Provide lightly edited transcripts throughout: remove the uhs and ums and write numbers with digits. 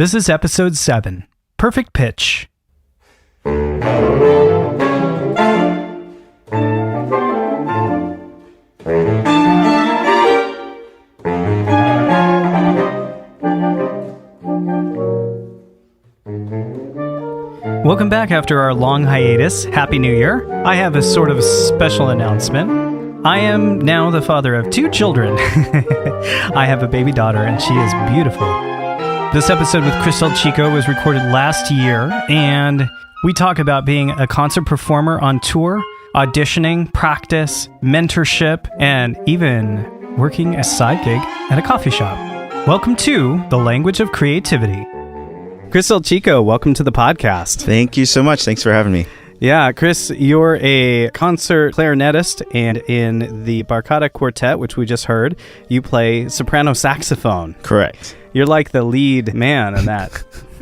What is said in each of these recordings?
This is episode 7, Perfect Pitch. Welcome back after our long hiatus. Happy New Year. I have a sort of special announcement. I am now the father of 2 children. I have a baby daughter and she is beautiful. This episode with Chris Elchico was recorded last year, and we talk about being a concert performer on tour, auditioning, practice, mentorship, and even working a side gig at a coffee shop. Welcome to The Language of Creativity. Chris Elchico, welcome to the podcast. Thank you so much. Thanks for having me. Yeah, Chris, you're a concert clarinetist, and in the Burt Hara quartet, which we just heard, you play soprano saxophone. Correct. You're like the lead man in that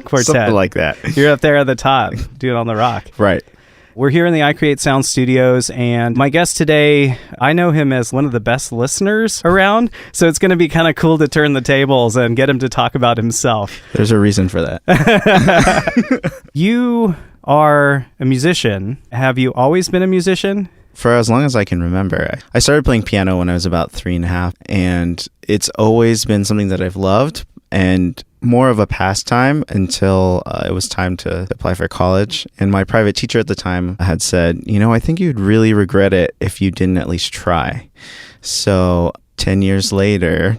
quartet. Something like that. You're up there at the top, doing on the rock. Right. We're here in the I Create Sound studios, and my guest today, I know him as one of the best listeners around, so it's going to be kind of cool to turn the tables and get him to talk about himself. There's a reason for that. You are a musician. Have you always been a musician? For as long as I can remember. I started playing piano when I was about 3.5, and it's always been something that I've loved and more of a pastime until it was time to apply for college. And my private teacher at the time had said, I think you'd really regret it if you didn't at least try. So 10 years later,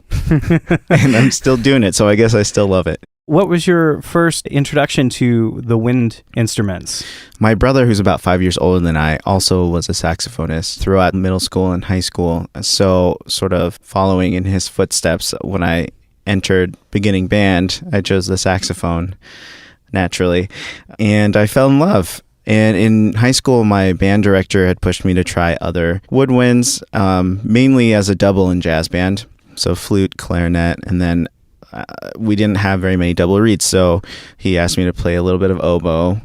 and I'm still doing it, so I guess I still love it. What was your first introduction to the wind instruments? My brother, who's about 5 years older than I, also was a saxophonist throughout middle school and high school. So sort of following in his footsteps, when I entered beginning band, I chose the saxophone naturally, and I fell in love. And in high school, my band director had pushed me to try other woodwinds, mainly as a double in jazz band, so flute, clarinet, and then we didn't have very many double reeds, so he asked me to play a little bit of oboe,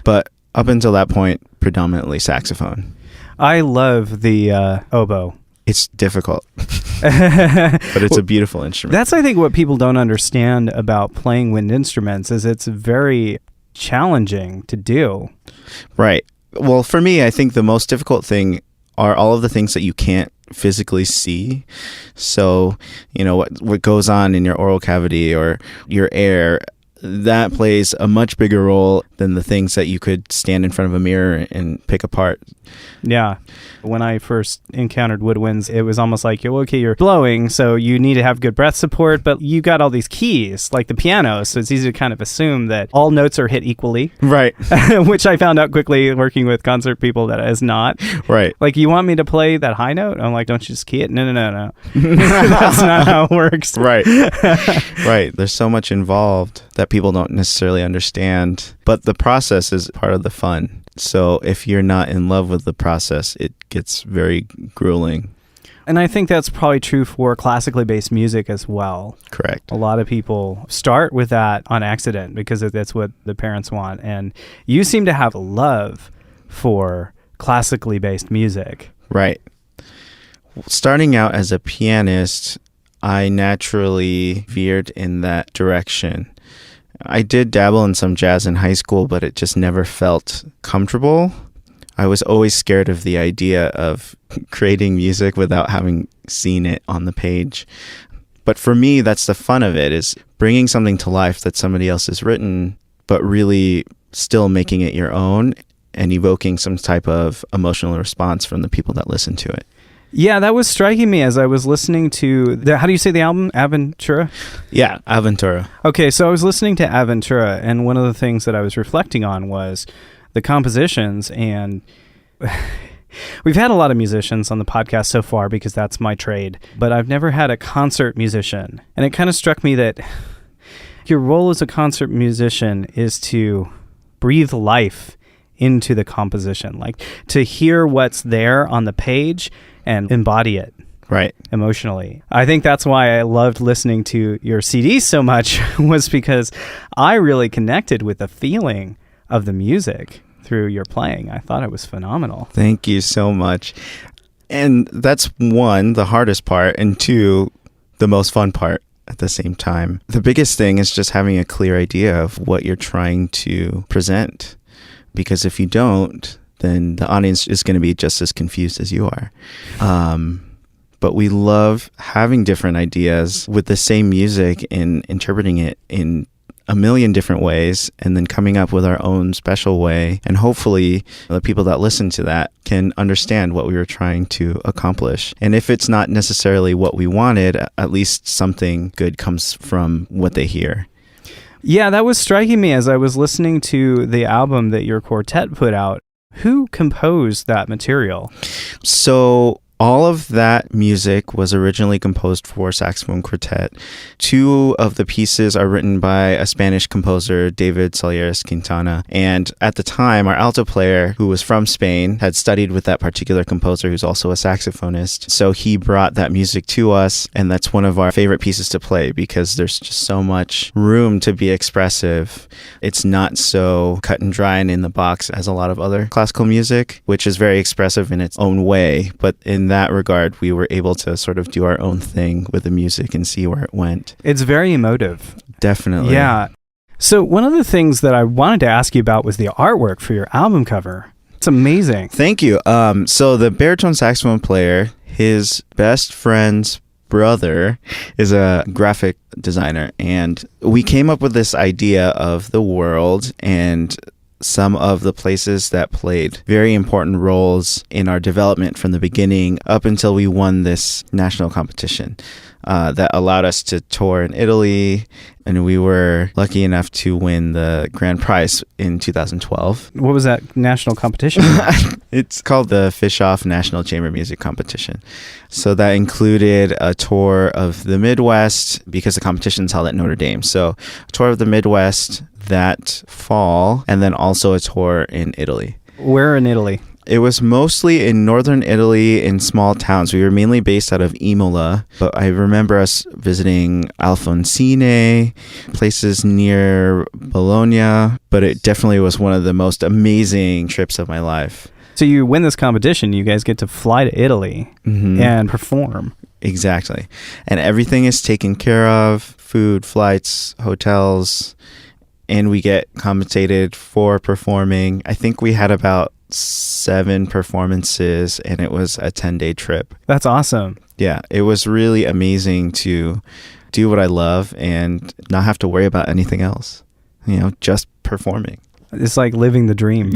but up until that point, predominantly saxophone. I love the oboe. It's difficult, but it's a beautiful instrument. That's, I think, what people don't understand about playing wind instruments is it's very challenging to do. Right. Well, for me, I think the most difficult thing are all of the things that you can't physically see. So, what goes on in your oral cavity or your air, that plays a much bigger role than the things that you could stand in front of a mirror and pick apart. Yeah. When I first encountered woodwinds, it was almost like, okay, you're blowing, so you need to have good breath support, but you got all these keys, like the piano, so it's easy to kind of assume that all notes are hit equally. Right. Which I found out quickly working with concert people that is not. Right. Like, you want me to play that high note? I'm like, don't you just key it? No. That's not how it works. Right. Right. There's so much involved that people don't necessarily understand, but the process is part of the fun. So if you're not in love with the process, it gets very grueling. And I think that's probably true for classically based music as well. Correct. A lot of people start with that on accident because that's what the parents want. And you seem to have a love for classically based music. Right. Starting out as a pianist, I naturally veered in that direction. I did dabble in some jazz in high school, but it just never felt comfortable. I was always scared of the idea of creating music without having seen it on the page. But for me, that's the fun of it, is bringing something to life that somebody else has written, but really still making it your own and evoking some type of emotional response from the people that listen to it. Yeah, that was striking me as I was listening to how do you say the album? Aventura? Yeah, Aventura. Okay, so I was listening to Aventura, and one of the things that I was reflecting on was the compositions, and we've had a lot of musicians on the podcast so far because that's my trade, but I've never had a concert musician. And it kind of struck me that your role as a concert musician is to breathe life into the composition, like to hear what's there on the page and embody it. Right. Emotionally. I think that's why I loved listening to your CDs so much, was because I really connected with the feeling of the music through your playing. I thought it was phenomenal. Thank you so much. And that's one, the hardest part, and two, the most fun part. at the same time. The biggest thing is just having a clear idea of what you're trying to present. Because if you don't, then the audience is going to be just as confused as you are. But we love having different ideas with the same music and interpreting it in a million different ways and then coming up with our own special way. And hopefully the people that listen to that can understand what we were trying to accomplish. And if it's not necessarily what we wanted, at least something good comes from what they hear. Yeah, that was striking me as I was listening to the album that your quartet put out. Who composed that material? So all of that music was originally composed for saxophone quartet. 2 of the pieces are written by a Spanish composer, David Salieres Quintana. And at the time, our alto player, who was from Spain, had studied with that particular composer, who's also a saxophonist. So he brought that music to us, and that's one of our favorite pieces to play because there's just so much room to be expressive. It's not so cut and dry and in the box as a lot of other classical music, which is very expressive in its own way. But in that regard, we were able to sort of do our own thing with the music and see where it went. It's very emotive. Definitely. Yeah. So one of the things that I wanted to ask you about was the artwork for your album cover. It's amazing. Thank you. So the baritone saxophone player, his best friend's brother is a graphic designer, and we came up with this idea of the world and some of the places that played very important roles in our development from the beginning up until we won this national competition that allowed us to tour in Italy. And we were lucky enough to win the grand prize in 2012. What was that national competition? It's called the Fischoff National Chamber Music Competition. So that included a tour of the Midwest because the competition's held at Notre Dame. So a tour of the Midwest that fall, and then also a tour in Italy. Where in Italy? It was mostly in northern Italy in small towns. We were mainly based out of Imola, but I remember us visiting Alfonsine, places near Bologna, but it definitely was one of the most amazing trips of my life. So you win this competition, you guys get to fly to Italy and perform. Exactly. And everything is taken care of, food, flights, hotels, and we get compensated for performing. I think we had about 7 performances, and it was a 10-day trip. That's awesome. Yeah, it was really amazing to do what I love and not have to worry about anything else, just performing. It's like living the dream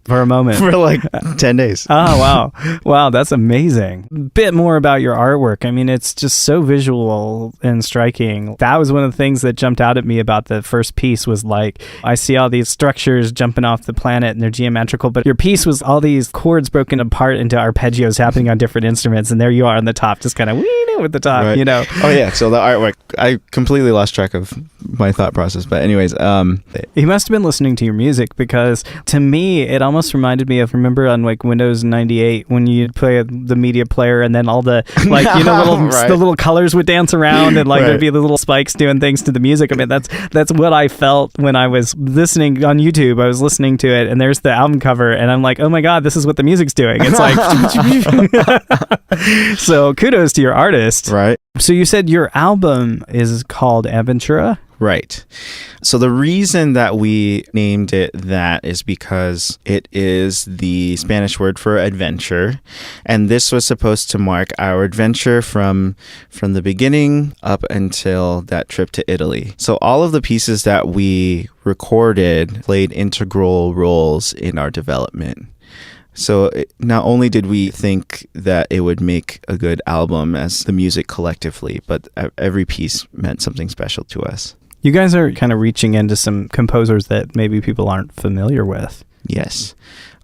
for a moment. For like 10 days. Oh, wow. Wow, that's amazing. Bit more about your artwork. I mean, it's just so visual and striking. That was one of the things that jumped out at me about the first piece was like, I see all these structures jumping off the planet and they're geometrical, but your piece was all these chords broken apart into arpeggios happening on different instruments, and there you are on the top, just kind of with the top, right. Oh, yeah. So the artwork, I completely lost track of my thought process. But anyways. He must have been listening to your music, because to me it almost reminded me of, remember on like Windows 98 when you play the media player and then all the like right. The little colors would dance around and like right. There'd be the little spikes doing things to the music. I mean, that's what I felt when I was listening on YouTube. I was listening to it and there's the album cover and I'm like, oh my god, this is what the music's doing. It's like so kudos to your artist. Right. So you said your album is called Aventura? Right. So the reason that we named it that is because it is the Spanish word for adventure. And this was supposed to mark our adventure from the beginning up until that trip to Italy. So all of the pieces that we recorded played integral roles in our development. So not only did we think that it would make a good album as the music collectively, but every piece meant something special to us. You guys are kind of reaching into some composers that maybe people aren't familiar with. Yes.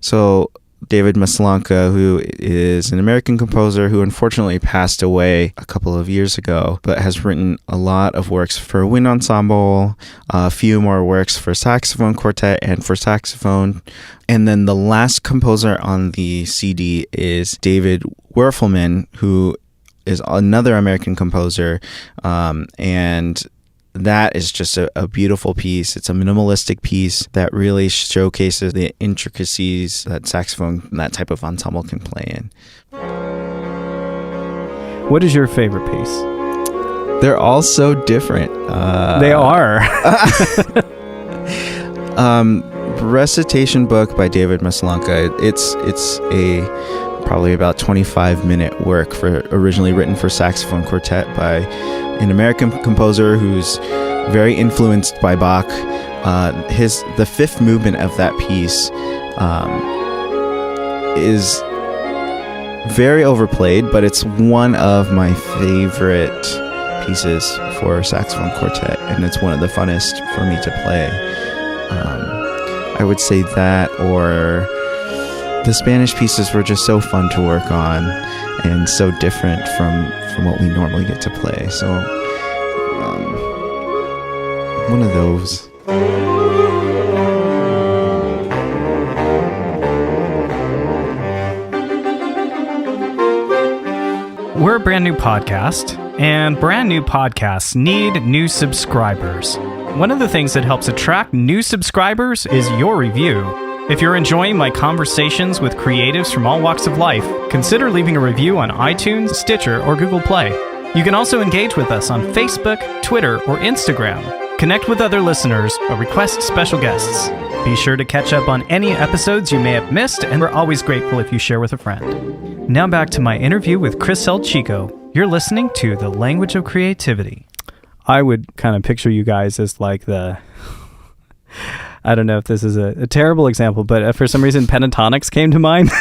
So David Maslanka, who is an American composer who unfortunately passed away a couple of years ago, but has written a lot of works for wind ensemble, a few more works for saxophone quartet and for saxophone. And then the last composer on the CD is David Werfelman, who is another American composer, and that is just a beautiful piece. It's a minimalistic piece that really showcases the intricacies that saxophone and that type of ensemble can play in. What is your favorite piece? They're all so different. They are. Recitation book by David Maslanka. It's a probably about 25-minute work originally written for saxophone quartet by an American composer who's very influenced by Bach. The fifth movement of that piece is very overplayed, but it's one of my favorite pieces for saxophone quartet, and it's one of the funnest for me to play. I would say that, or the Spanish pieces were just so fun to work on and so different from what we normally get to play. So one of those. We're a brand new podcast, and brand new podcasts need new subscribers. One of the things that helps attract new subscribers is your review. If you're enjoying my conversations with creatives from all walks of life, consider leaving a review on iTunes, Stitcher, or Google Play. You can also engage with us on Facebook, Twitter, or Instagram. Connect with other listeners or request special guests. Be sure to catch up on any episodes you may have missed, and we're always grateful if you share with a friend. Now back to my interview with Chris Elchico. You're listening to The Language of Creativity. I would kind of picture you guys as like I don't know if this is a terrible example, but for some reason pentatonics came to mind.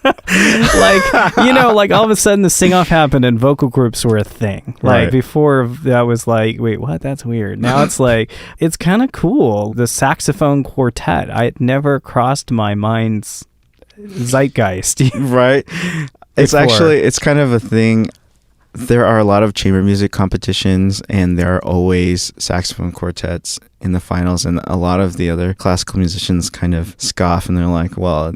Like all of a sudden the sing-off happened and vocal groups were a thing. Like before that was like, wait, what? That's weird. Now it's like, it's kind of cool. The saxophone quartet, it never crossed my mind's zeitgeist. Right. It's kind of a thing. There are a lot of chamber music competitions, and there are always saxophone quartets in the finals, and a lot of the other classical musicians kind of scoff, and they're like, well,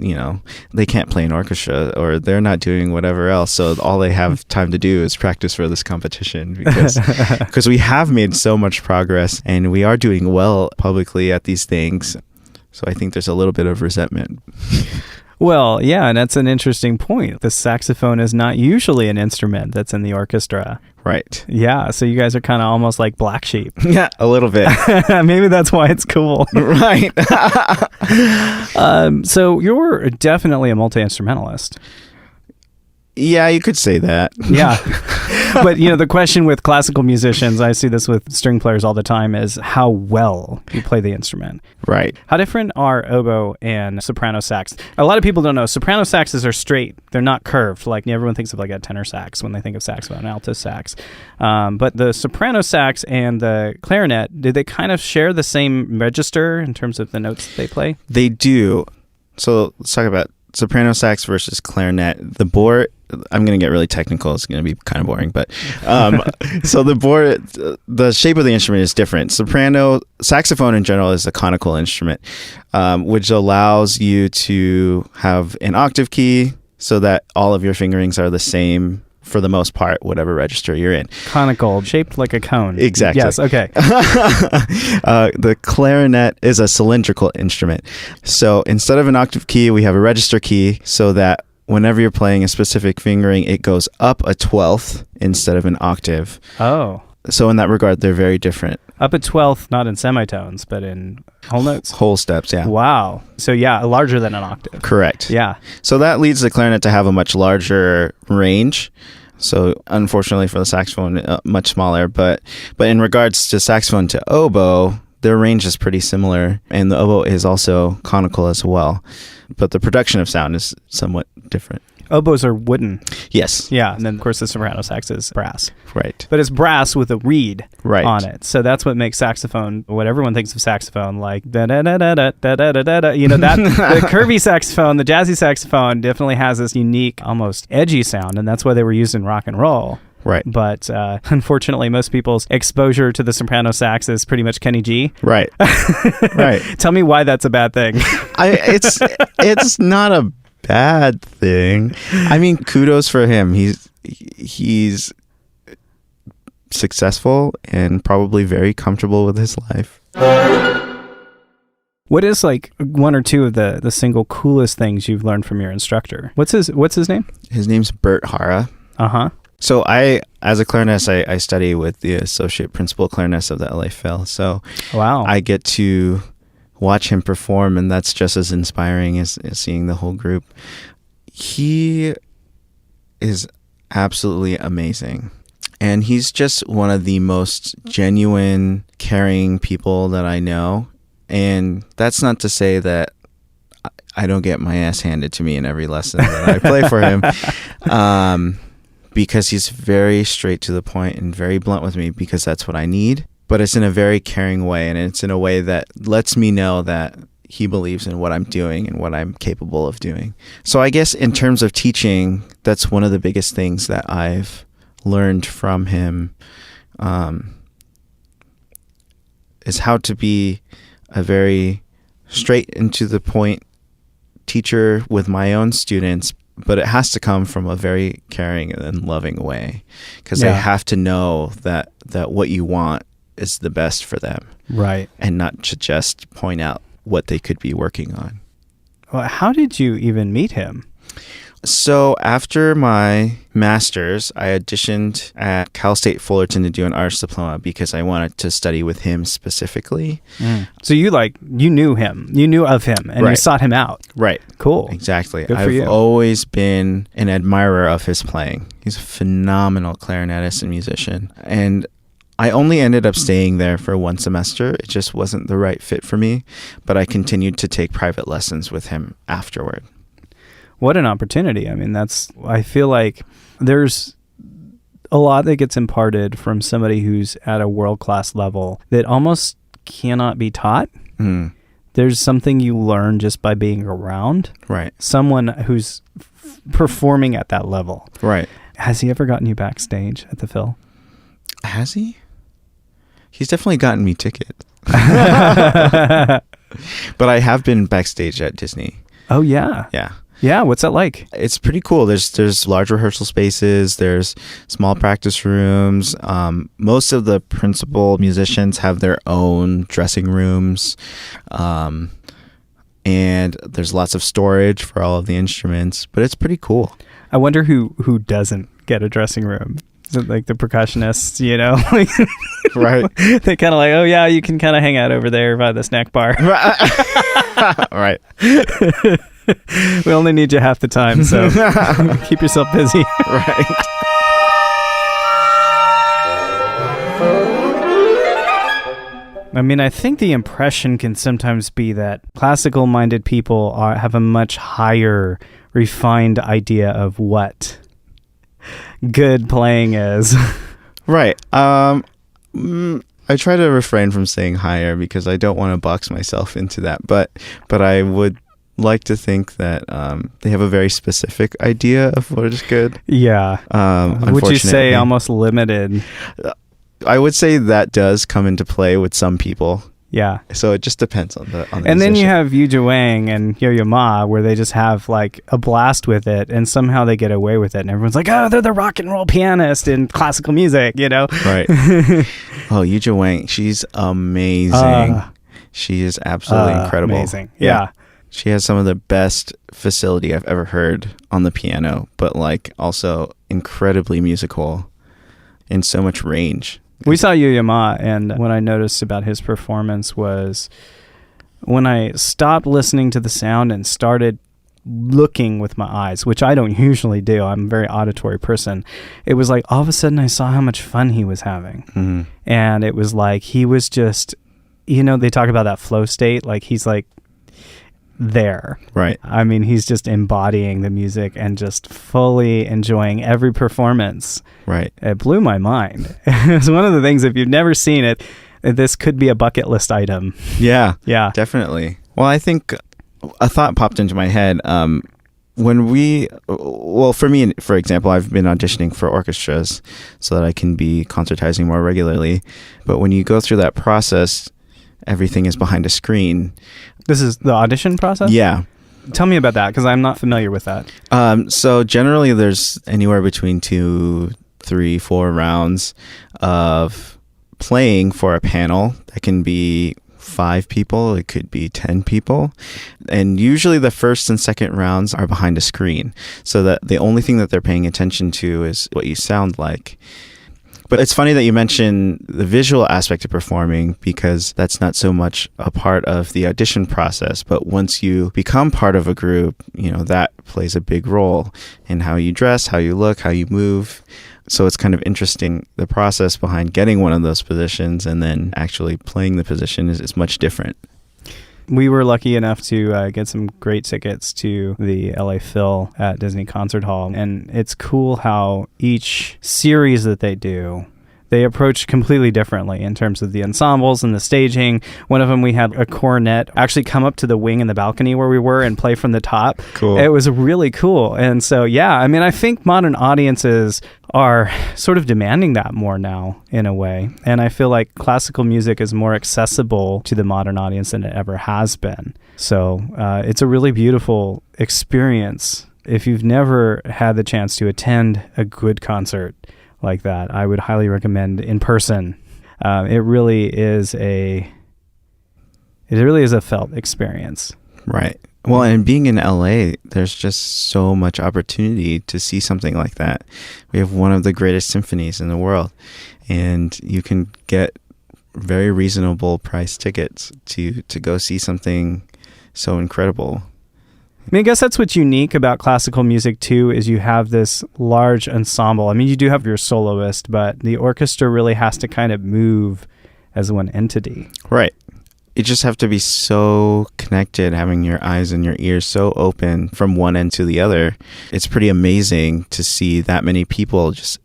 they can't play an orchestra, or they're not doing whatever else, so all they have time to do is practice for this competition, because we have made so much progress, and we are doing well publicly at these things, so I think there's a little bit of resentment. Well, yeah, and that's an interesting point. The saxophone is not usually an instrument that's in the orchestra. Right. Yeah, so you guys are kind of almost like black sheep. Yeah, a little bit. Maybe that's why it's cool. Right. So you're definitely a multi-instrumentalist. Yeah, you could say that. Yeah. But, the question with classical musicians, I see this with string players all the time, is how well you play the instrument. Right. How different are oboe and soprano sax? A lot of people don't know. Soprano saxes are straight. They're not curved. Like everyone thinks of like a tenor sax when they think of saxophone, alto sax. But the soprano sax and the clarinet, do they kind of share the same register in terms of the notes they play? They do. So let's talk about soprano sax versus clarinet. The bore, I'm going to get really technical. It's going to be kind of boring, but so the bore, the shape of the instrument is different. Saxophone in general is a conical instrument, which allows you to have an octave key so that all of your fingerings are the same for the most part, whatever register you're in. Conical, shaped like a cone. Exactly. Yes, okay. The clarinet is a cylindrical instrument. So instead of an octave key, we have a register key so that whenever you're playing a specific fingering, it goes up a 12th instead of an octave. Oh. So in that regard, they're very different. Up a 12th, not in semitones, but in whole notes? Whole steps, yeah. Wow. So yeah, larger than an octave. Correct. Yeah. So that leads the clarinet to have a much larger range. So unfortunately for the saxophone, much smaller. But in regards to saxophone to oboe, their range is pretty similar. And the oboe is also conical as well. But the production of sound is somewhat different. Oboes are wooden. Yes. Yeah, and then of course the soprano sax is brass. Right. But it's brass with a reed on it. So that's what makes saxophone what everyone thinks of saxophone, like da da da da da da da da da. That the curvy saxophone, the jazzy saxophone definitely has this unique, almost edgy sound, and that's why they were used in rock and roll. Right. But unfortunately, most people's exposure to the soprano sax is pretty much Kenny G. Right. Right. Tell me why that's a bad thing. It's not a bad thing. I mean, kudos for him. He's successful and probably very comfortable with his life. What is like one or two of the single coolest things you've learned from your instructor? What's his name? His name's Burt Hara. Uh-huh. So as a clarinetist, I study with the associate principal clarinetist of the LA Phil. So Wow. I get to watch him perform, and that's just as inspiring as seeing the whole group. He is absolutely amazing. And he's just one of the most genuine, caring people that I know. And that's not to say that I don't get my ass handed to me in every lesson that I play for him. Because he's very straight to the point and very blunt with me, because that's what I need. But it's in a very caring way, and it's in a way that lets me know that he believes in what I'm doing and what I'm capable of doing. So I guess in terms of teaching, that's one of the biggest things that I've learned from him, is how to be a very straight and to the point teacher with my own students, but it has to come from a very caring and loving way, because they have to know that what you want is the best for them. Right. And not to just point out what they could be working on. Well, how did you even meet him? So after my master's, I auditioned at Cal State Fullerton to do an arts diploma because I wanted to study with him specifically. So you knew him, you knew of him, and you sought him out. Right. Cool. Exactly. Good for I've you. always been an admirer of his playing. He's a phenomenal clarinetist and musician. And I only ended up staying there for one semester. It just wasn't the right fit for me, but I continued to take private lessons with him afterward. What an opportunity. I mean, I feel like there's a lot that gets imparted from somebody who's at a world-class level that almost cannot be taught. There's something you learn just by being around someone who's performing at that level. Right. Has he ever gotten you backstage at the Phil? Has he? He's definitely gotten me tickets. But I have been backstage at Disney. Oh, yeah. Yeah. Yeah, what's that like? It's pretty cool. There's large rehearsal spaces. There's small practice rooms. Most of the principal musicians have their own dressing rooms. And there's lots of storage for all of the instruments. But it's pretty cool. I wonder who doesn't get a dressing room. Is it like the percussionists, you know? Right. They kind of like, oh, yeah, you can kind of hang out over there by the snack bar. Right. We only need you half the time, so keep yourself busy. Right. I mean, I think the impression can sometimes be that classical-minded people have a much higher, refined idea of what good playing is. Right. I try to refrain from saying higher because I don't want to box myself into that, but I would like to think that they have a very specific idea of what is good. Yeah. Would you say almost limited? I would say that does come into play with some people. Yeah. So it just depends on the And then you have Yu Wang and Yo-Yo Ma, where they just have like a blast with it, and somehow they get away with it, and everyone's like, oh, they're the rock and roll pianist in classical music, you know? Right. Oh, Yu Wang, she's amazing. She is absolutely incredible. Amazing. Yeah. She has some of the best facility I've ever heard on the piano, but like also incredibly musical and so much range. We saw Yo-Yo Ma, and what I noticed about his performance was when I stopped listening to the sound and started looking with my eyes, which I don't usually do. I'm a very auditory person. It was like all of a sudden I saw how much fun he was having. Mm-hmm. And it was like he was just, you know, they talk about that flow state, like he's like there. Right. I mean, he's just embodying the music and just fully enjoying every performance. Right. It blew my mind. It's one of the things, if you've never seen it, this could be a bucket list item. Yeah. Yeah. Definitely. Well, I think a thought popped into my head. For me, for example, I've been auditioning for orchestras so that I can be concertizing more regularly. But when you go through that process, everything is behind a screen. This is the audition process? Yeah. Tell me about that, because I'm not familiar with that. So generally there's anywhere between 2, 3, 4 rounds of playing for a panel that can be 5 people, it could be 10 people. And usually the first and second rounds are behind a screen, so that the only thing that they're paying attention to is what you sound like. But it's funny that you mention the visual aspect of performing, because that's not so much a part of the audition process. But once you become part of a group, that plays a big role in how you dress, how you look, how you move. So it's kind of interesting. The process behind getting one of those positions and then actually playing the position is much different. We were lucky enough to get some great tickets to the LA Phil at Disney Concert Hall. And it's cool how each series that they do, they approach completely differently in terms of the ensembles and the staging. One of them, we had a cornet actually come up to the wing in the balcony where we were and play from the top. Cool. It was really cool. And so, I think modern audiences are sort of demanding that more now in a way. And I feel like classical music is more accessible to the modern audience than it ever has been. So it's a really beautiful experience. If you've never had the chance to attend a good concert like that, I would highly recommend in person. It really is a felt experience. Right. Well, and being in LA, there's just so much opportunity to see something like that. We have one of the greatest symphonies in the world, and you can get very reasonable price tickets to go see something so incredible. I guess that's what's unique about classical music too, is you have this large ensemble. You do have your soloist, but the orchestra really has to kind of move as one entity. Right. You just have to be so connected, having your eyes and your ears so open from one end to the other. It's pretty amazing to see that many people just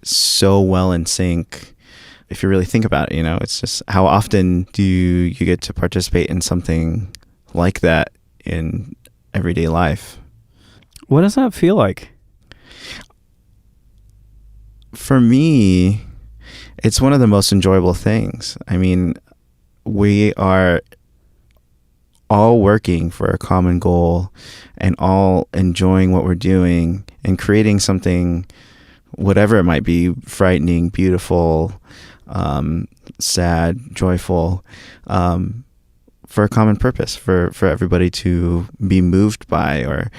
so well in sync. If you really think about it, it's just how often do you get to participate in something like that in everyday life? What does that feel like? For me, it's one of the most enjoyable things. We are all working for a common goal and all enjoying what we're doing and creating something, whatever it might be, frightening, beautiful, sad, joyful, for a common purpose, for everybody to be moved by or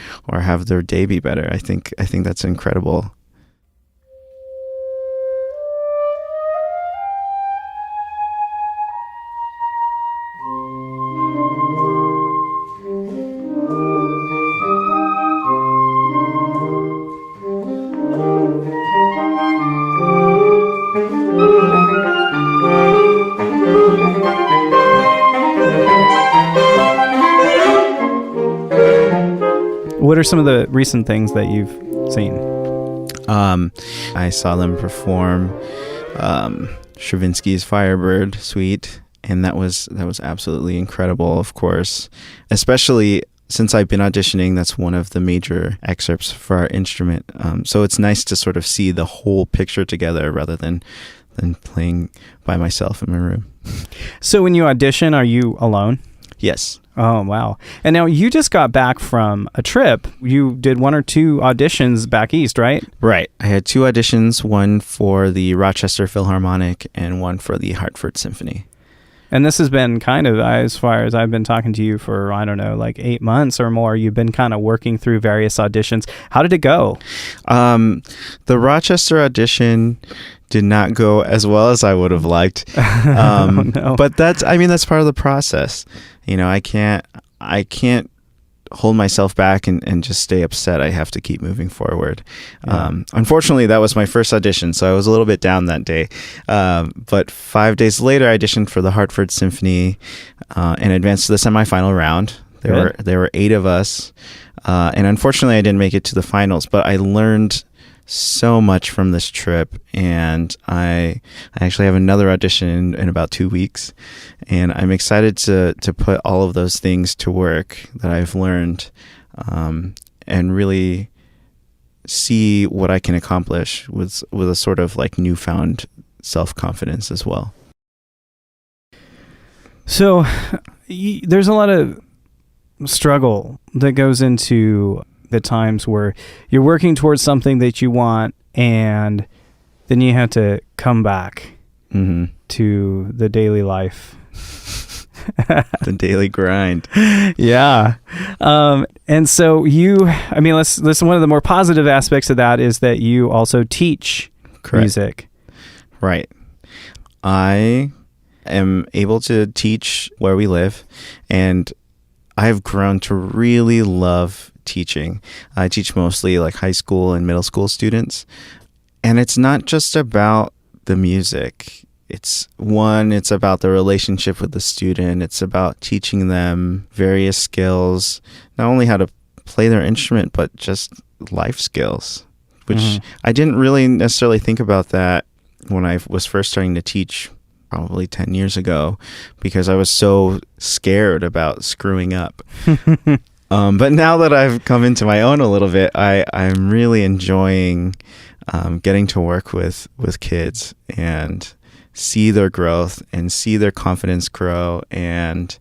have their day be better. I think that's incredible. What are some of the recent things that you've seen? I saw them perform Stravinsky's Firebird Suite, and that was absolutely incredible, of course. Especially since I've been auditioning, that's one of the major excerpts for our instrument. So it's nice to sort of see the whole picture together rather than playing by myself in my room. So when you audition, are you alone? Yes. Oh, wow. And now you just got back from a trip. You did 1 or 2 auditions back east, right? Right. I had 2 auditions, one for the Rochester Philharmonic and one for the Hartford Symphony. And this has been kind of, as far as I've been talking to you for, 8 months or more, you've been kind of working through various auditions. How did it go? The Rochester audition did not go as well as I would have liked. Oh, no. But that's part of the process. I can't hold myself back and just stay upset. I have to keep moving forward. Yeah. Unfortunately, that was my first audition, so I was a little bit down that day. But 5 days later, I auditioned for the Hartford Symphony and advanced to the semifinal round. There were 8 of us, and unfortunately, I didn't make it to the finals. But I learned so much from this trip, and I actually have another audition in about 2 weeks, and I'm excited to put all of those things to work that I've learned, and really see what I can accomplish with a sort of like newfound self-confidence as well. So there's a lot of struggle that goes into the times where you're working towards something that you want, and then you have to come back to the daily life. The daily grind. Yeah. And so let's one of the more positive aspects of that is that you also teach music. Right. I am able to teach where we live, and I've grown to really love teaching. I teach mostly like high school and middle school students, and it's not just about the music. It's about the relationship with the student. It's about teaching them various skills, not only how to play their instrument, but just life skills, which I didn't really necessarily think about that when I was first starting to teach probably 10 years ago, because I was so scared about screwing up. But now that I've come into my own a little bit, I'm really enjoying getting to work with kids and see their growth and see their confidence grow. And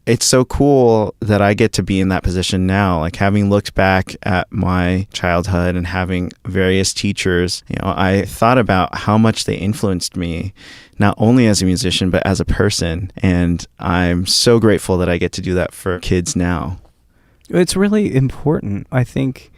it's so cool that I get to be in that position now. Like, having looked back at my childhood and having various teachers, I thought about how much they influenced me, not only as a musician, but as a person. And I'm so grateful that I get to do that for kids now. It's really important. I think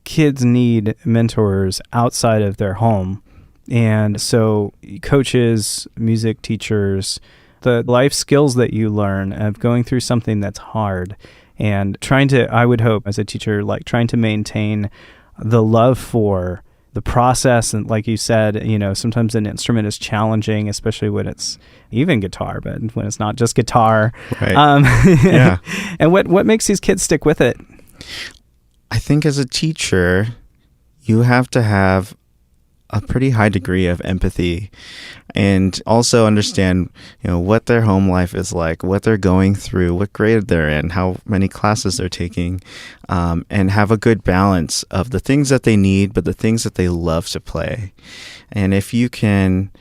kids need mentors outside of their home. And so coaches, music teachers, the life skills that you learn of going through something that's hard and I would hope as a teacher, like trying to maintain the love for the process. And like you said, sometimes an instrument is challenging, especially when it's even guitar, but when it's not just guitar. Right. Yeah. And what makes these kids stick with it? I think as a teacher, you have to have a pretty high degree of empathy and also understand, what their home life is like, what they're going through, what grade they're in, how many classes they're taking, and have a good balance of the things that they need, but the things that they love to play. And if you can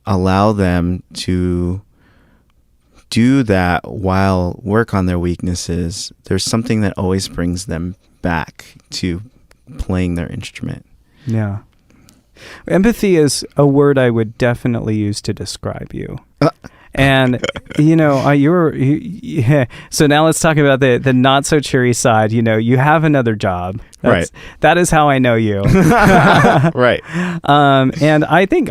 allow them to do that while work on their weaknesses, there's something that always brings them back to playing their instrument. Yeah. Empathy is a word I would definitely use to describe you. And, so now let's talk about the not so cheery side. You have another job. That is how I know you. Right. And I think,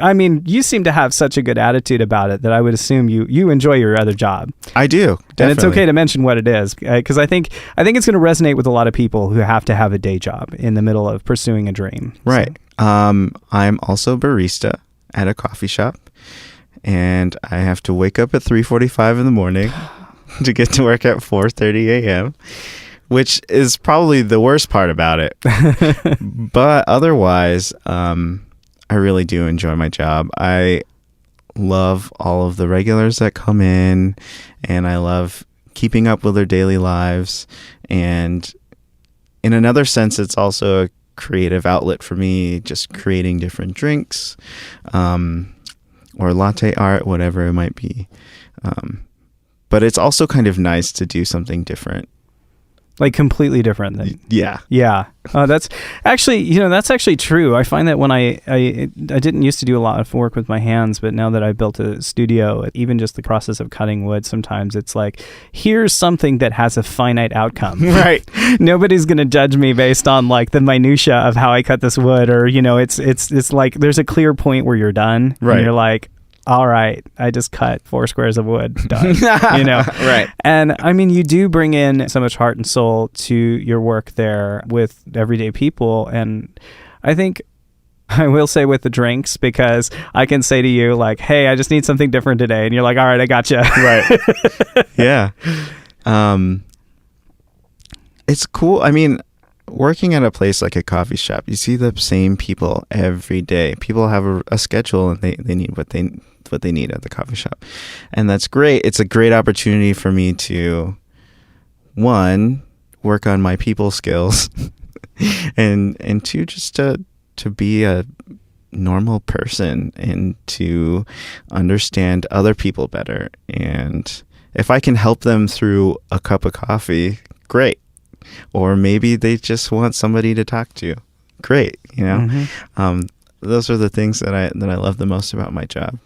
you seem to have such a good attitude about it that I would assume you enjoy your other job. I do. Definitely. And it's okay to mention what it is, because I think it's going to resonate with a lot of people who have to have a day job in the middle of pursuing a dream. Right. So. I'm also barista at a coffee shop, and I have to wake up at 3:45 in the morning to get to work at 4:30 a.m., which is probably the worst part about it. But otherwise, I really do enjoy my job. I love all of the regulars that come in, and I love keeping up with their daily lives. And in another sense, it's also a creative outlet for me, just creating different drinks, or latte art, whatever it might be. But it's also kind of nice to do something different. Like completely different than... Yeah. Yeah. That's actually true. I find that when I didn't used to do a lot of work with my hands, but now that I've built a studio, even just the process of cutting wood, sometimes it's like, here's something that has a finite outcome. Right. Nobody's going to judge me based on like the minutia of how I cut this wood, or, it's like there's a clear point where you're done. Right. And you're like, all right, I just cut 4 squares of wood, done. Right. And you do bring in so much heart and soul to your work there with everyday people. And I think I will say with the drinks, because I can say to you like, hey, I just need something different today. And you're like, all right, I gotcha. Right. Yeah. It's cool. Working at a place like a coffee shop, you see the same people every day. People have a schedule, and they need what they need at the coffee shop. And that's great. It's a great opportunity for me to, one, work on my people skills, and two, just to be a normal person and to understand other people better. And if I can help them through a cup of coffee, great. Or maybe they just want somebody to talk to. Great, Mm-hmm. Those are the things that I love the most about my job.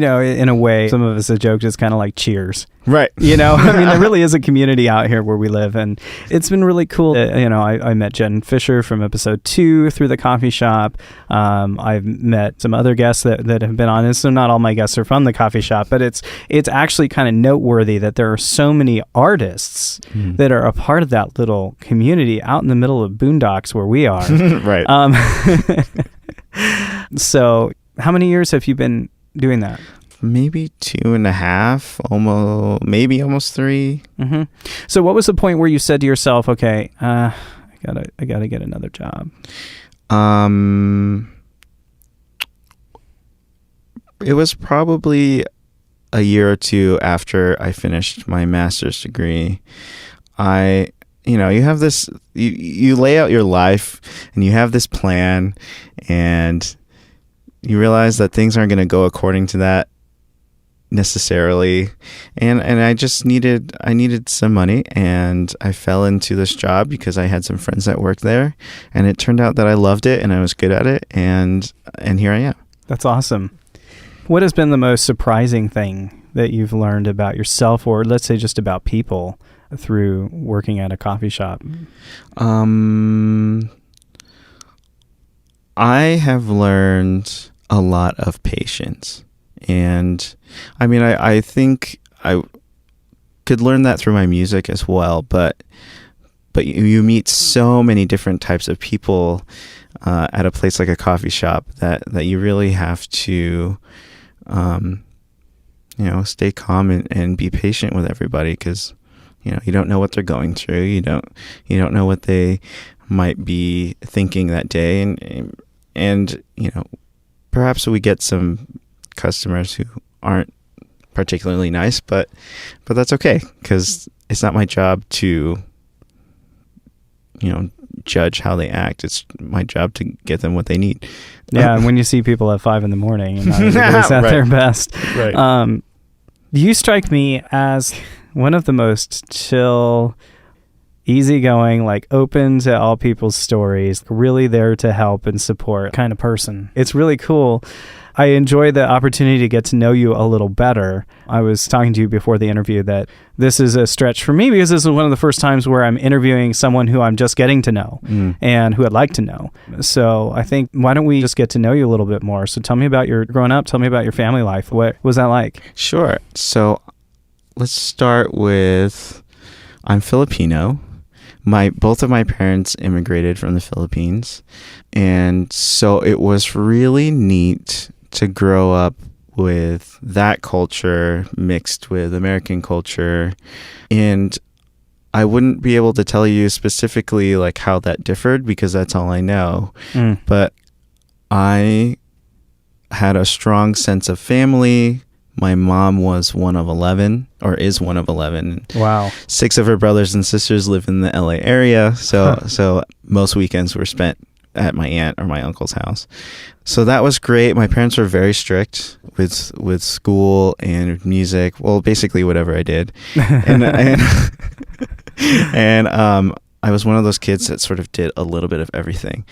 in a way, some of us have joked it's kind of like Cheers. Right. There really is a community out here where we live, and it's been really cool. I met Jen Fisher from episode 2 through the coffee shop. I've met some other guests that have been on, and so not all my guests are from the coffee shop, but it's actually kind of noteworthy that there are so many artists that are a part of that little community out in the middle of boondocks where we are. Right. So how many years have you been doing that? Maybe 2.5, almost 3. Mm-hmm. So what was the point where you said to yourself, okay, I gotta get another job? It was probably a year or two after I finished my master's degree. You have this, you lay out your life and you have this plan, and you realize that things aren't going to go according to that necessarily, and I needed some money, and I fell into this job because I had some friends that worked there, and it turned out that I loved it and I was good at it, and here I am. That's awesome. What has been the most surprising thing that you've learned about yourself, or let's say just about people, through working at a coffee shop? I have learned a lot of patience. And I think I could learn that through my music as well, but you meet so many different types of people at a place like a coffee shop that you really have to stay calm and be patient with everybody, because you don't know what they're going through. You don't know what they might be thinking that day, and perhaps we get some customers who aren't particularly nice, but that's okay, because it's not my job to judge how they act. It's my job to get them what they need. Yeah, and when you see people at 5 a.m. and not everybody's at their best, right. You strike me as one of the most chill, easygoing, open to all people's stories, really there to help and support kind of person. It's really cool. I enjoy the opportunity to get to know you a little better. I was talking to you before the interview that this is a stretch for me because this is one of the first times where I'm interviewing someone who I'm just getting to know and who I'd like to know. So I think, why don't we just get to know you a little bit more? So tell me about your growing up. Tell me about your family life. What was that like? Sure. So let's start with, I'm Filipino. Both of my parents immigrated from the Philippines. And so it was really neat to grow up with that culture mixed with American culture. And I wouldn't be able to tell you specifically how that differed, because that's all I know. But I had a strong sense of family. My mom was one of 11, or is one of 11. Wow. 6 of her brothers and sisters live in the LA area. So most weekends were spent at my aunt or my uncle's house. So that was great. My parents were very strict with school and music. Well, basically whatever I did. And I was one of those kids that sort of did a little bit of everything.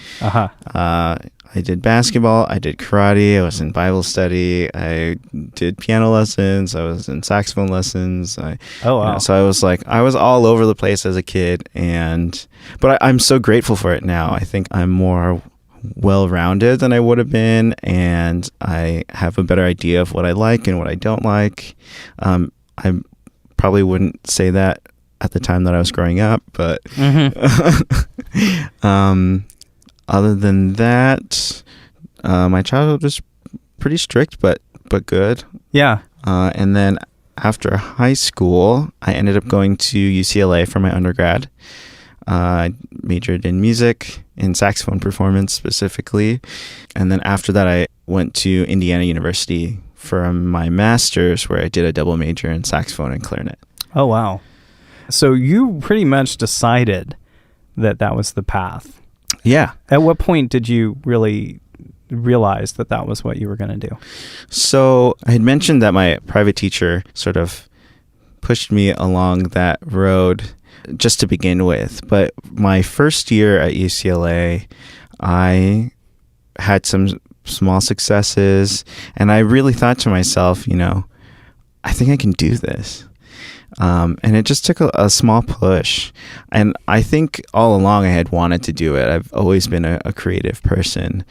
I did basketball, I did karate, I was in Bible study, I did piano lessons, I was in saxophone lessons. So I was all over the place as a kid, but I'm so grateful for it now. I think I'm more well-rounded than I would have been, and I have a better idea of what I like and what I don't like. I probably wouldn't say that at the time that I was growing up, but other than that, my childhood was pretty strict, but good. Yeah. And then after high school, I ended up going to UCLA for my undergrad. I majored in music, in saxophone performance specifically. And then after that, I went to Indiana University for my master's, where I did a double major in saxophone and clarinet. Oh, wow. So you pretty much decided that was the path. Yeah. At what point did you really realize that was what you were going to do? So I had mentioned that my private teacher sort of pushed me along that road just to begin with. But my first year at UCLA, I had some small successes. And I really thought to myself, I think I can do this. And it just took a small push. And I think all along I had wanted to do it. I've always been a creative person.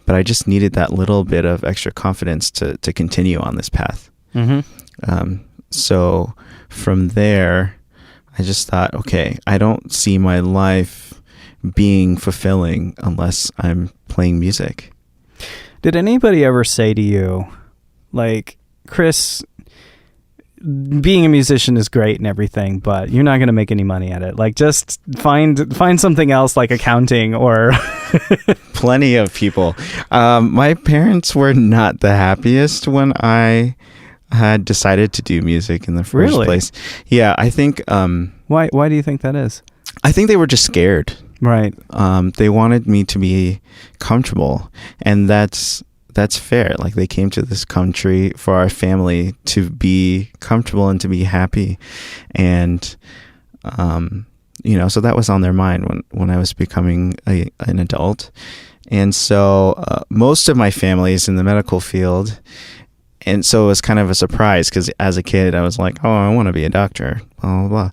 But I just needed that little bit of extra confidence to continue on this path. Mm-hmm. So from there, I just thought, okay, I don't see my life being fulfilling unless I'm playing music. Did anybody ever say to you, like, Chris, being a musician is great and everything, but you're not going to make any money at it. Like, just find something else like accounting or... Plenty of people. My parents were not the happiest when I had decided to do music in the first place. Yeah, I think... Why do you think that is? I think they were just scared. Right. They wanted me to be comfortable, and that's fair. Like, they came to this country for our family to be comfortable and to be happy. And, so that was on their mind when I was becoming an adult. And so most of my family is in the medical field. And so it was kind of a surprise because as a kid, I was like, oh, I want to be a doctor, blah, blah,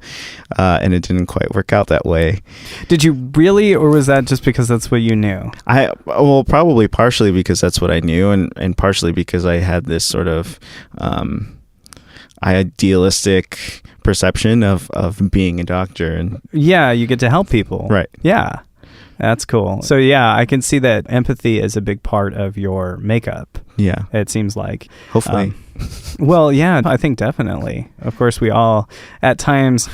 blah. And it didn't quite work out that way. Did you really, or was that just because that's what you knew? Well, probably partially because that's what I knew and partially because I had this sort of idealistic perception of being a doctor. And yeah, you get to help people. Right. Yeah. That's cool. So yeah, I can see that empathy is a big part of your makeup. Yeah. It seems like. Hopefully. Well, yeah, I think definitely. Of course, we all, at times,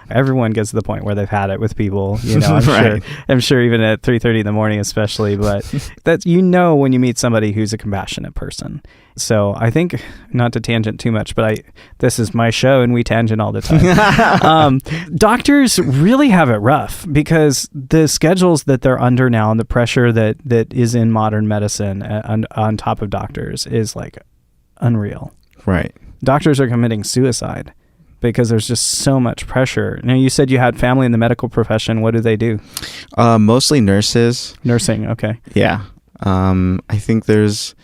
everyone gets to the point where they've had it with people, I'm sure even at 3:30 in the morning especially, but that's, when you meet somebody who's a compassionate person. So I think, not to tangent too much, but this is my show and we tangent all the time. Doctors really have it rough because the schedules that they're under now and the pressure that is in modern medicine on top of doctors is like unreal. Right. Doctors are committing suicide because there's just so much pressure. Now, you said you had family in the medical profession. What do they do? Mostly nurses. Nursing, okay. Yeah. I think there's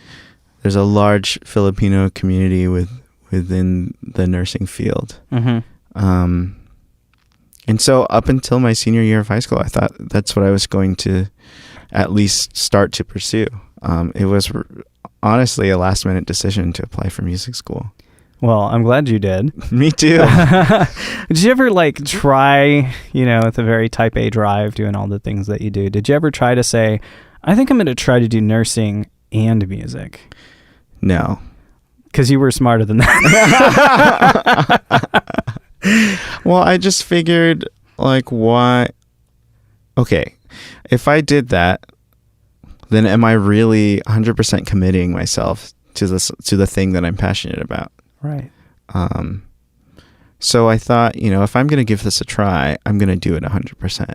a large Filipino community within the nursing field. Mm-hmm. And so up until my senior year of high school, I thought that's what I was going to at least start to pursue. It was honestly a last-minute decision to apply for music school. Well, I'm glad you did. Me too. Did you ever try, with a very type A drive, doing all the things that you do, did you ever try to say, I think I'm going to try to do nursing and music? No. Because you were smarter than that. Well, I just figured, why? Okay, if I did that, then am I really 100% committing myself to the thing that I'm passionate about? Right. So I thought, if I'm going to give this a try, I'm going to do it 100%.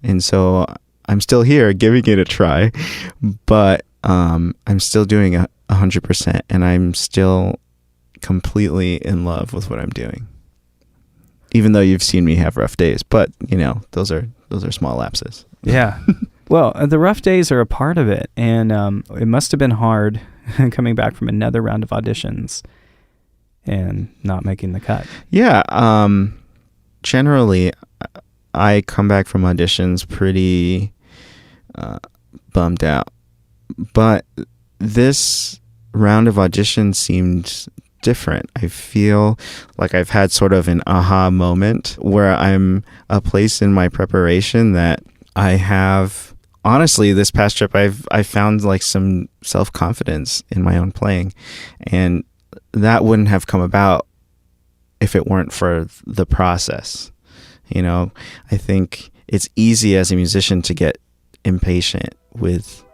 And so I'm still here giving it a try, but I'm still doing 100%, and I'm still completely in love with what I'm doing. Even though you've seen me have rough days, but those are small lapses. Yeah. Well, the rough days are a part of it, and it must have been hard coming back from another round of auditions and not making the cut. Yeah. Generally, I come back from auditions pretty bummed out. But this round of auditions seemed different. I feel like I've had sort of an aha moment where I'm a place in my preparation that I have. Honestly, this past trip, I found some self-confidence in my own playing, and that wouldn't have come about if it weren't for the process. I think it's easy as a musician to get impatient with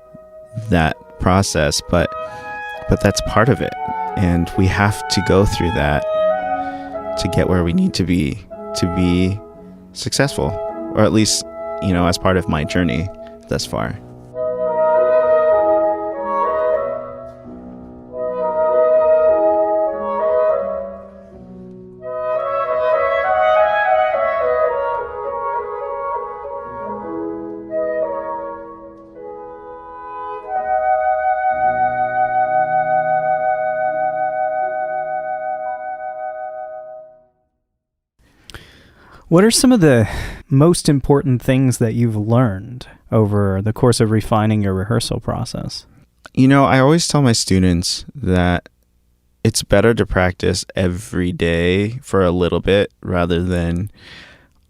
that process, but that's part of it, and we have to go through that to get where we need to be successful, or at least as part of my journey thus far. What are some of the most important things that you've learned over the course of refining your rehearsal process? I always tell my students that it's better to practice every day for a little bit rather than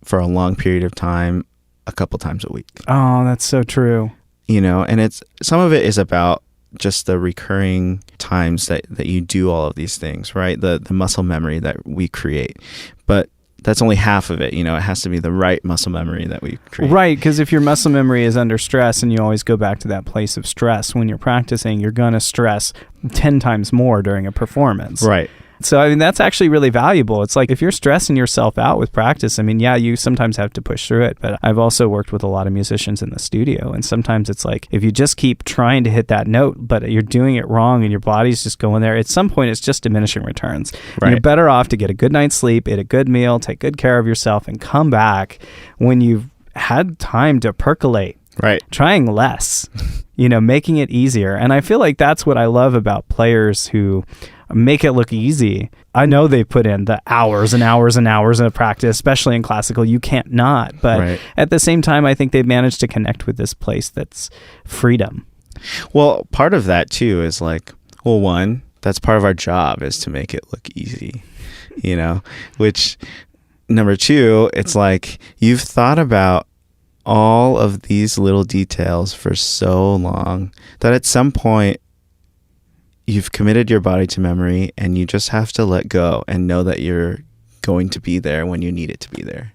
for a long period of time, a couple times a week. Oh, that's so true. And some of it is about just the recurring times that you do all of these things, right? The muscle memory that we create. But that's only half of it. It has to be the right muscle memory that we create. Right, because if your muscle memory is under stress and you always go back to that place of stress, when you're practicing, you're going to stress 10 times more during a performance. Right. So, that's actually really valuable. It's like if you're stressing yourself out with practice, you sometimes have to push through it. But I've also worked with a lot of musicians in the studio. And sometimes it's like if you just keep trying to hit that note, but you're doing it wrong and your body's just going there, at some point it's just diminishing returns. Right. You're better off to get a good night's sleep, eat a good meal, take good care of yourself, and come back when you've had time to percolate. Right. Trying less, making it easier. And I feel like that's what I love about players who make it look easy. I know they put in the hours and hours and hours of practice, especially in classical. You can't not. But At the same time, I think they've managed to connect with this place that's freedom. Well, part of that too is one, that's part of our job is to make it look easy, which number two, it's like you've thought about all of these little details for so long that at some point you've committed your body to memory and you just have to let go and know that you're going to be there when you need it to be there.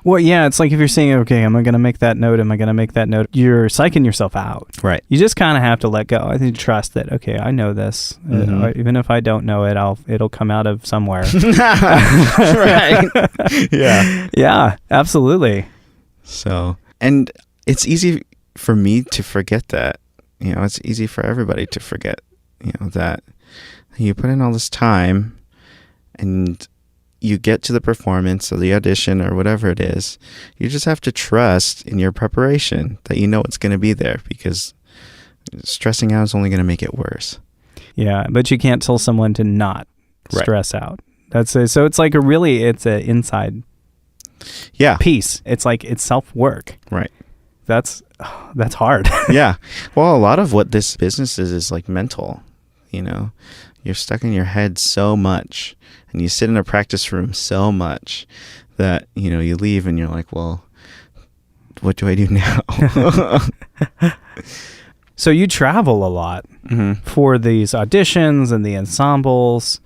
Well, yeah, it's like if you're saying, okay, am I going to make that note? Am I going to make that note? You're psyching yourself out. Right. You just kind of have to let go. I think trust that, okay, I know this. Even if I don't know it, it'll come out of somewhere. Right. Yeah. Yeah, absolutely. So, and it's easy for me to forget that. It's easy for everybody to forget that you put in all this time and you get to the performance or the audition or whatever it is. You just have to trust in your preparation that it's going to be there, because stressing out is only going to make it worse. Yeah, but you can't tell someone to not stress out. So it's like it's an inside piece. It's like it's self-work. Right. That's hard. Yeah. Well, a lot of what this business is like mental. You're stuck in your head so much and you sit in a practice room so much that, you leave and you're like, well, what do I do now? So you travel a lot for these auditions and the ensembles.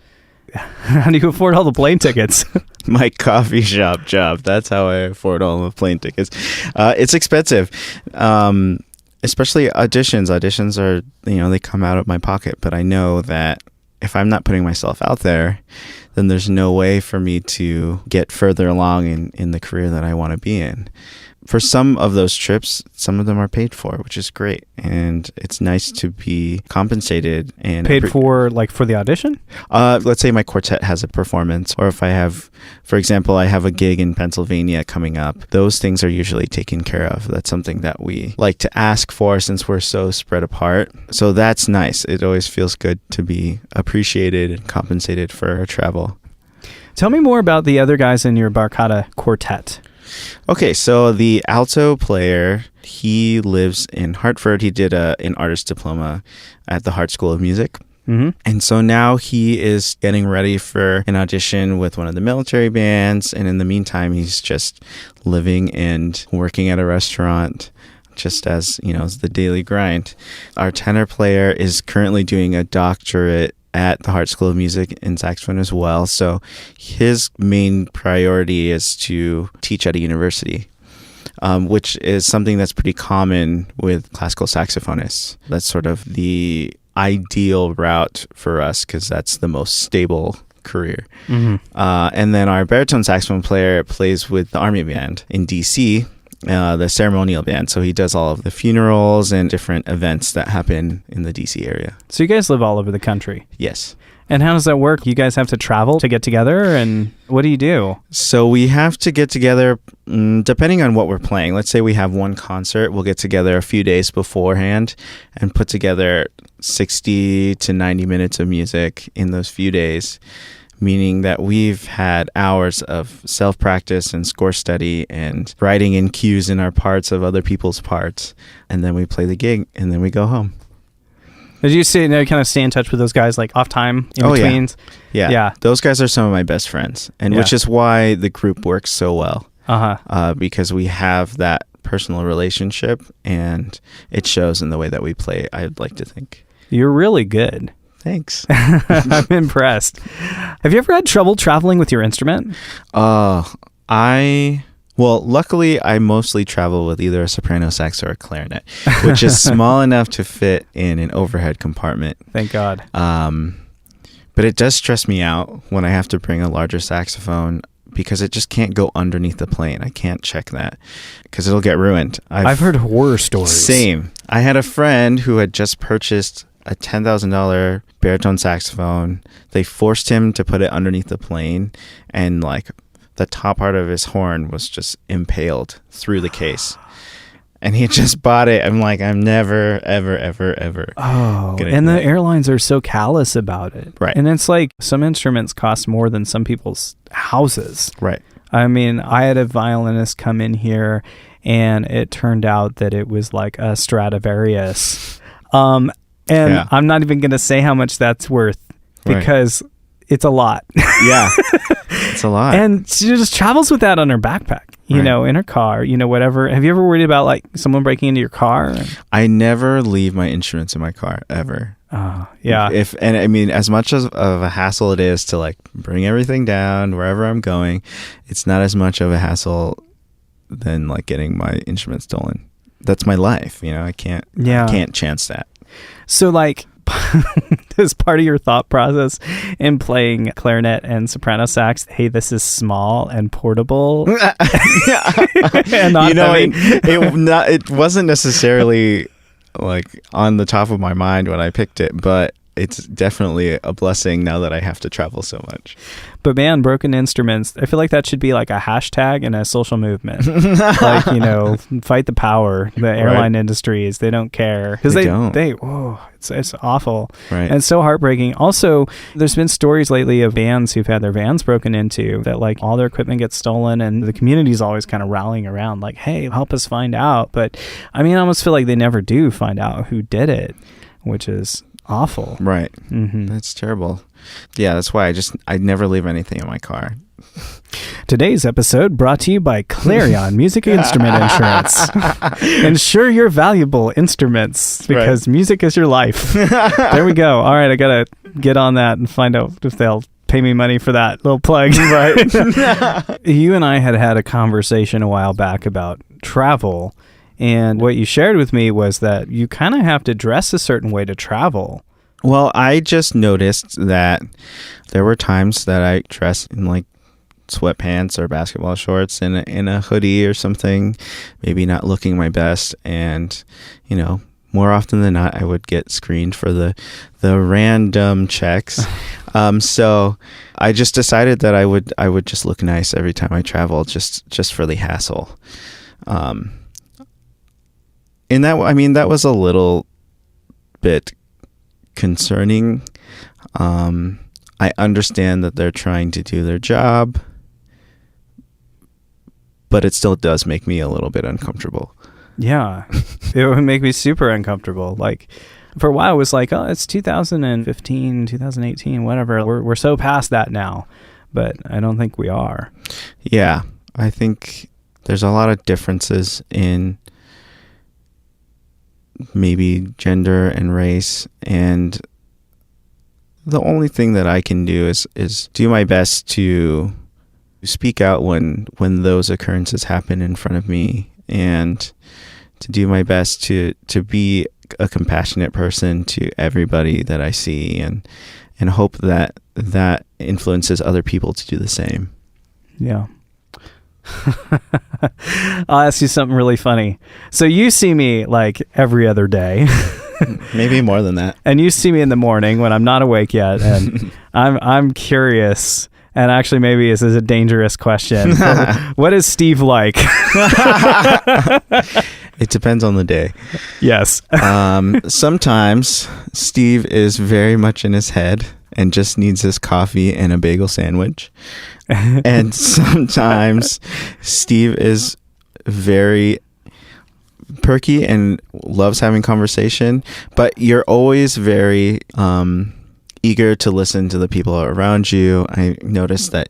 How do you afford all the plane tickets? My coffee shop job. That's how I afford all the plane tickets. It's expensive. Especially auditions. Auditions are, they come out of my pocket, but I know that if I'm not putting myself out there, then there's no way for me to get further along in the career that I want to be in. For some of those trips, some of them are paid for, which is great. And it's nice to be compensated. And paid for, for the audition? Let's say my quartet has a performance, or if I have, for example, I have a gig in Pennsylvania coming up. Those things are usually taken care of. That's something that we like to ask for since we're so spread apart. So that's nice. It always feels good to be appreciated and compensated for our travel. Tell me more about the other guys in your Burt Hara quartet. Okay, so the alto player, he lives in Hartford. He did an artist diploma at the Hart School of Music. Mm-hmm. And so now he is getting ready for an audition with one of the military bands. And in the meantime, he's just living and working at a restaurant, just as, as the daily grind. Our tenor player is currently doing a doctorate at the Hart School of Music in saxophone as well. So his main priority is to teach at a university, which is something that's pretty common with classical saxophonists. That's sort of the ideal route for us because that's the most stable career. Mm-hmm. And then our baritone saxophone player plays with the Army Band in DC, the ceremonial band. So he does all of the funerals and different events that happen in the DC area. So you guys live all over the country? Yes. And how does that work? You guys have to travel to get together, and what do you do? So we have to get together depending on what we're playing. Let's say we have one concert. We'll get together a few days beforehand and put together 60 to 90 minutes of music in those few days. meaning that we've had hours of self-practice and score study and writing in cues in our parts of other people's parts. And then we play the gig and then we go home. Did you kind of stay in touch with those guys like off time in betweens? Yeah. Those guys are some of my best friends, and which is why the group works so well. Because we have that personal relationship, and it shows in the way that we play, I'd like to think. You're really good. Thanks. I'm impressed. Have you ever had trouble traveling with your instrument? Well, luckily, I mostly travel with either a soprano sax or a clarinet, which is small enough to fit in an overhead compartment. Thank God. But it does stress me out when I have to bring a larger saxophone because it just can't go underneath the plane. I can't check that because it'll get ruined. I've heard horror stories. Same. I had a friend who had just purchased a $10,000 baritone saxophone. They forced him to put it underneath the plane, and the top part of his horn was just impaled through the case. And he just bought it. I'm like, I'm never, ever, ever, ever. Oh, and the airlines are so callous about it. Right. And it's like some instruments cost more than some people's houses. Right. I mean, I had a violinist come in here, and it turned out that it was like a Stradivarius. I'm not even going to say how much that's worth because it's a lot. Yeah. It's a lot. And she just travels with that on her backpack, you know, in her car, whatever. Have you ever worried about someone breaking into your car? I never leave my instruments in my car ever. Yeah. And I mean, as much of a hassle it is to bring everything down wherever I'm going, it's not as much of a hassle than getting my instrument stolen. That's my life. I can't chance that. So as part of your thought process in playing clarinet and soprano sax, hey, this is small and portable. And not it wasn't necessarily on the top of my mind when I picked it, but it's definitely a blessing now that I have to travel so much. But man, broken instruments, I feel like that should be a hashtag in a social movement. Fight the power. The airline industries, they don't care. Because it's awful. Right. And it's so heartbreaking. Also, there's been stories lately of bands who've had their vans broken into, that all their equipment gets stolen, and the community's always kind of rallying around hey, help us find out. But I mean, I almost feel like they never do find out who did it, which is awful. Right. Mm-hmm. That's terrible. Yeah, that's why I never leave anything in my car. Today's episode brought to you by Clarion Music Instrument Insurance. Insure your valuable instruments because music is your life. There we go. All right, I gotta get on that and find out if they'll pay me money for that little plug. Right. You and I had a conversation a while back about travel. And what you shared with me was that you kind of have to dress a certain way to travel. Well, I just noticed that there were times that I dressed in sweatpants or basketball shorts and in a hoodie or something, maybe not looking my best. And, more often than not, I would get screened for the random checks. So I just decided that I would just look nice every time I travel, just for the hassle. And that was a little bit concerning. I understand that they're trying to do their job, but it still does make me a little bit uncomfortable. Yeah, it would make me super uncomfortable. For a while, it was it's 2015, 2018, whatever. We're so past that now, but I don't think we are. Yeah, I think there's a lot of differences in maybe gender and race, and the only thing that I can do is do my best to speak out when those occurrences happen in front of me, and to do my best to be a compassionate person to everybody that I see, and hope that influences other people to do the same. Yeah. I'll ask you something really funny. So you see me every other day. Maybe more than that. And you see me in the morning when I'm not awake yet, and I'm curious. And actually, maybe this is a dangerous question. What is Steve like? It depends on the day. Yes. Sometimes Steve is very much in his head and just needs his coffee and a bagel sandwich. And sometimes Steve is very perky and loves having conversation, but you're always very eager to listen to the people around you. I noticed that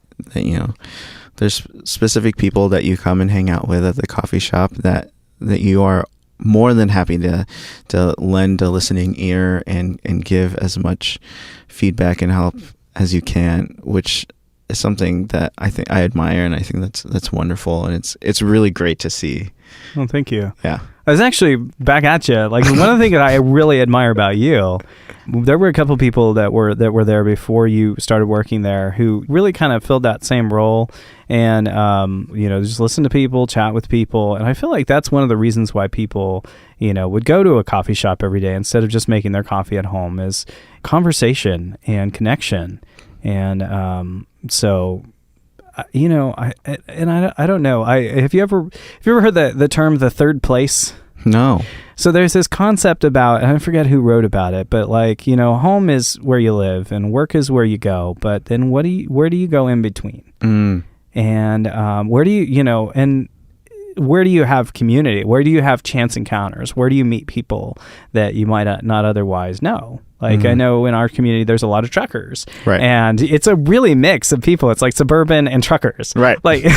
there's specific people that you come and hang out with at the coffee shop that you are more than happy to lend a listening ear and give as much feedback and help as you can, which is something that I think I admire, and I think that's wonderful, and it's really great to see. Well, thank you. Yeah. I was actually back at you. Like, one of the things that I really admire about you, there were a couple people that were there before you started working there who really kind of filled that same role, and just listen to people, chat with people, and I feel like that's one of the reasons why people would go to a coffee shop every day instead of just making their coffee at home, is conversation and connection, and so. I don't know. Have you ever heard the term the third place? No. So there's this concept about, and I forget who wrote about it, but home is where you live and work is where you go. But then where do you go in between? And where do you have community? Where do you have chance encounters? Where do you meet people that you might not otherwise know? Like, I know in our community, there's a lot of truckers. Right. And it's a really mix of people. It's like suburban and truckers. Right. Like,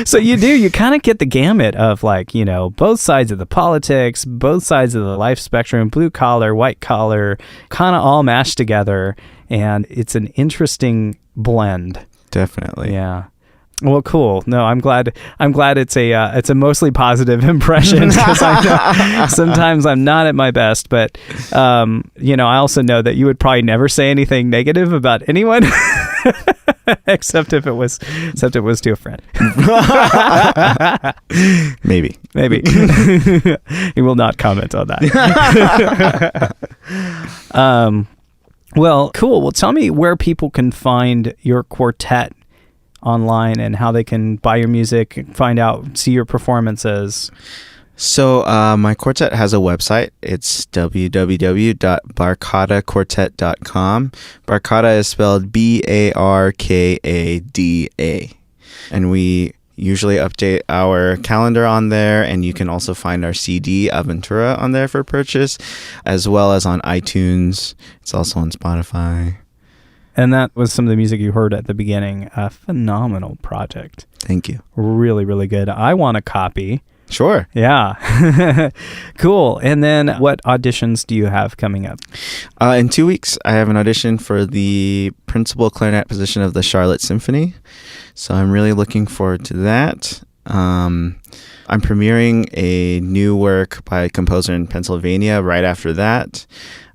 so you kind of get the gamut of both sides of the politics, both sides of the life spectrum, blue collar, white collar, kind of all mashed together. And it's an interesting blend. Definitely. Yeah. Well, cool. No, I'm glad it's a mostly positive impression, because I know sometimes I'm not at my best, but I also know that you would probably never say anything negative about anyone except if it was to a friend. Maybe. He will not comment on that. Well, cool. Well, tell me where people can find your quartet online and how they can buy your music, see your performances. So my quartet has a website. It's www.barkadaquartet.com. Barkada is spelled Barkada. And we usually update our calendar on there, and you can also find our CD, Aventura, on there for purchase, as well as on iTunes. It's also on Spotify. And that was some of the music you heard at the beginning. A phenomenal project. Thank you. Really, really good. I want a copy. Sure. Yeah. Cool. And then what auditions do you have coming up? In 2 weeks, I have an audition for the principal clarinet position of the Charlotte Symphony. So I'm really looking forward to that. I'm premiering a new work by a composer in Pennsylvania right after that.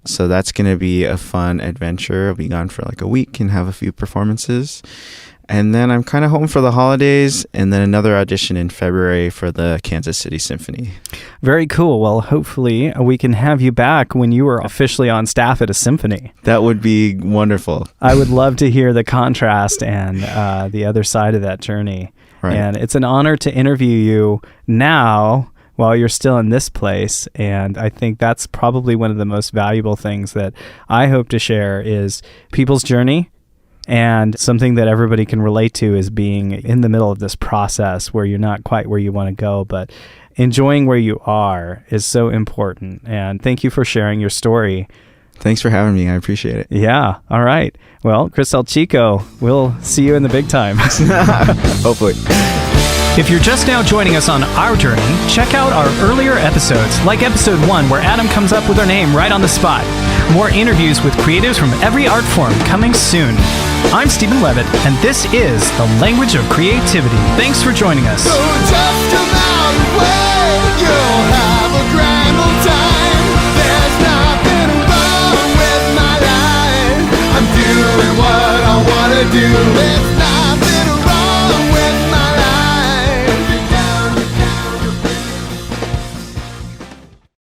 So that's going to be a fun adventure. I'll be gone for like a week and have a few performances. And then I'm kind of home for the holidays, and then another audition in February for the Kansas City Symphony. Very cool. Well, hopefully we can have you back when you are officially on staff at a symphony. That would be wonderful. I would love to hear the contrast and the other side of that journey. Right. And it's an honor to interview you now while you're still in this place. And I think that's probably one of the most valuable things that I hope to share is people's journey. And something that everybody can relate to is being in the middle of this process where you're not quite where you want to go, but enjoying where you are is so important. And thank you for sharing your story. Thanks for having me. I appreciate it. Yeah. All right. Well, Chris Elchico, we'll see you in the big time. Hopefully. If you're just now joining us on our journey, check out our earlier episodes, like episode 1, where Adam comes up with our name right on the spot. More interviews with creatives from every art form coming soon. I'm Steven Leavitt, and this is The Language of Creativity. Thanks for joining us. So just come out and play. You'll have a grand old time. There's nothing wrong with my life. I'm doing what I want to do.